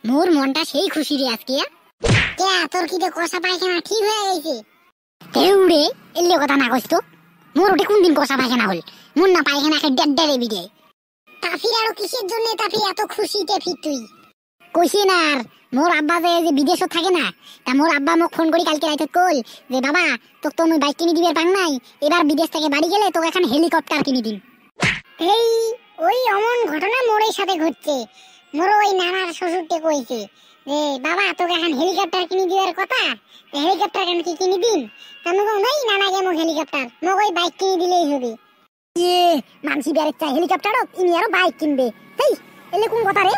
মোর মনটা সেই খুশি রে আজকে। কে তোর কি কষা পায়খানা ঠিক হয়ে গেছে? দেউড়ে এলে কথা না কইস তো। মোর ওটা কোন দিন কষা পায়খানা হল? মোর না পায়খানা খেয়ে ডেড বিদে। তাফির আরো কিসের জন্য তাফি এত খুশিতে ফির তুই? কইছি না আর মোর আব্বা যে বিদেশত থাকে না, তা মোর আব্বা মোক ফোন করি কালকে রাইতে কল যে বাবা তোকে তো আমি বাইক কিনে দিবার পাং নাই, এবার বিদেশ থেকে বাড়ি গেলে তোকে এখন হেলিকপ্টার কিনে দিন। এই ওই অমন ঘটনা মোরের সাথে ঘটছে। মোর ওই নানার শ্বশুরকে কইছে যে বাবা তোকে এখন হেলিকপ্টার কিনে দিবার কথা, হেলিকপ্টার কেন কি কিনে দিন? তা মুখ নাই নানাকে মোক হেলিকপ্টার, মোক ওই বাইক কিনে দিলেই হবে। মানসি বেড়ে চাই হেলিকপ্টার ইনি আরো বাইক কিনবে। হেই এলে কোন কথা রে?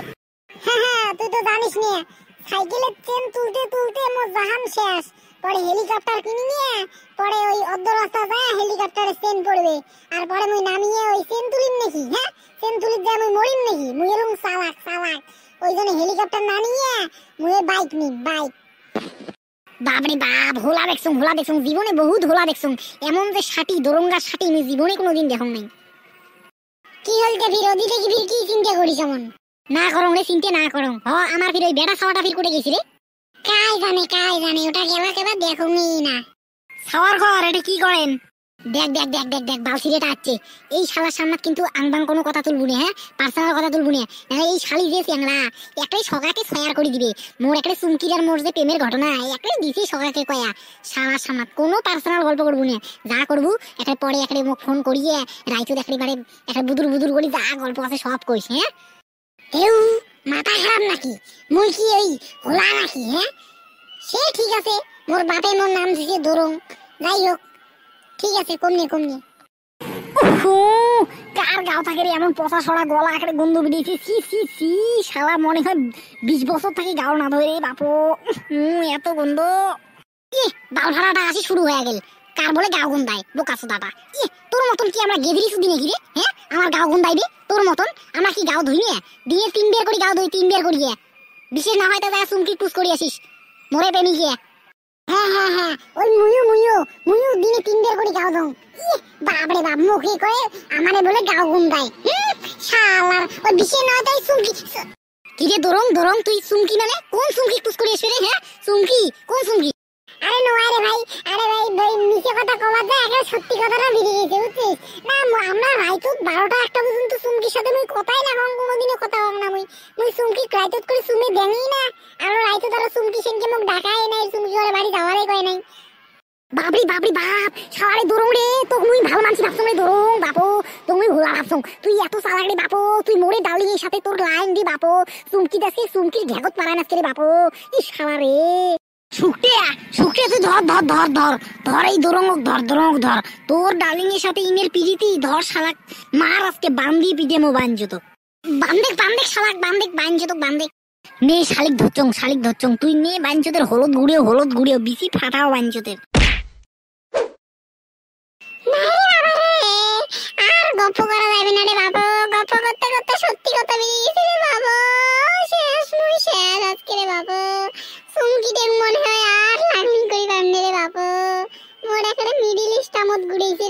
হ্যাঁ তুই তো জানিস না, সাইকেলের চেন তুলতে তুলতে মোর জাহান শেষ। পরে হেলিকপ্টার কিনে নিয়ে পরে ওই অর্ধ রাস্তা যায় হেলিকপ্টারের চেন পড়বে, আর পরে মুই নামিয়ে ওই চেন তুলিম নাকি? হ্যাঁ চেন তুলি দিয়ে আমি মরিম নাকি? মুই এরকম চালাক ওই জন্য হেলিকপ্টার না নিয়ে মুই বাইক নিম, বাইক। বাপরে বাপ, হোলা দেখছুম জীবনে বহুত হোলা দেখছুম। এমন যে ষাটি দরঙ্গা ষাটি আমি জীবনে কোনোদিন দেখুন নাই। কি হলতে ফির ওদিকে কি ফির কি চিন্তা করিস এমন? না করং রে, চিন্তা না করং। আমার ফির ওই বেটা ছাওয়াটা ফির করে গেছি রে। কাই জানে ওটা কেবা দেখুনি না। ছাওয়ার ঘর এটা কি করেন? দেখ বালসিরেটা আছে। এই শালার সামনে কিন্তু আংবাং কোনো কথা তুলবো না, হ্যাঁ পার্সোনাল কথা তুলবো না। এই শালি যে চ্যাংড়া একটাই সকাকে ছায়ার করে দিবে। মোর একটা চুমকির আর মোর যে প্রেমের ঘটনা একটাই দিছি সকাকে কয়া। শালার সামনে কোনো পার্সোনাল গল্প করবো না। যা করবো একটা পরে একটা মুখ ফোন করিয়ে রাইতো একেবারে একটা বুদুর করি যা গল্প আছে সব কইস। হ্যাঁ কেউ মাথা খারাপ নাকি? মুই কি ওই হোলা নাকি? হ্যাঁ সে ঠিক আছে, মোর বাপে মোর নাম দিছে দরং। যাই হোক ঠিক আছে, কমনে কার গাও থাকে রে এমন পচা সরা গলা একটা গন্ধ বেরিয়েছে। সি শালা মনে হয় 20 বছর থেকে গাও না ধরে বাপু। এত গন্ধ। বাল ভাড়াটা আসি শুরু হয়ে গেল। কার বলে গাও গন্ধায় বোকা চোদাটা। তোর মতন কি আমরা গেদিরি শুধু নাকি রে? হ্যাঁ আমার গাও গন্ধাইবে তোর মতন? আমরা কি গাও ধুই না? দিয়ে 3 বের করে গাও ধুই, 3 বের করিয়ে। বিশেষ না হয় তা যায় চুমকি টুস করি আসিস মোরে প্রেমী গিয়ে। হ্যাঁ ওই মুয়ু দিনে 3 বের করে গাও দাও। বাপরে বাপ, মুখে করে আমারে বলে গাও গন্ধায়। শালার ওই বিশেষ না হয় তাই চুমকি। কি রে দরং তুই চুমকি মানে কোন চুমকি টুস করি আসবে রে? হ্যাঁ চুমকি কোন চুমকি? আরে নয় রে ভাই, মিছে কথা কওয়া যায়, একটা সত্যি কথাটা বেরিয়ে গেছে বুঝছিস না? আমরা রাইতো 12টা 1টা পর্যন্ত চুমকির সাথে মুই কথাই না কম, কোনোদিনও কথা কম না। মুই চুমকি রাইতো করে চুমে দেঙই না, আর রাইতো তারা চুমকি সেনকে মোক ডাকাই নাই, চুমকি ঘরে বাড়ি যাওয়ারই কয় নাই। বাপরে বাপ সারে দরং রে, তো মুই ভালো মানছি ভাবছং রে দরং বাপু, তুমি হোলা ভাবছং। তুই এত চালাক রে বাপু, তুই মোরে ডাউলিং এর সাথে তোর লাইন দি বাপু। চুমকি দাসে চুমকির ঘেগত পারায় নাচকে রে বাপু। ইস শালা রে শুকতে তুই ধর এই দরং ধর তোর ডার্লিং এর সাথে ইমের পিড়িতি ধর শালাক মার আজকে বান্দি পিটে মো বাঞ্জত বান্দেক শালাক বান্দেক নে শালিক ধরচং তুই নে বাঞ্জতের হলুদ গুড়িও বিসি ফাটাও বাঞ্জতের। আর গপ্প করা যাবে না রে বাবু, গপ্প করতে সত্যি কথা বেরিয়েছে রে বাবু। শেষ আজকে রে বাবু। চুমকিতে মনে হয় আর লাইন করি পারনে রে বাবু। মোর একটা মিডিল ইস্ট আমত ঘুরেছে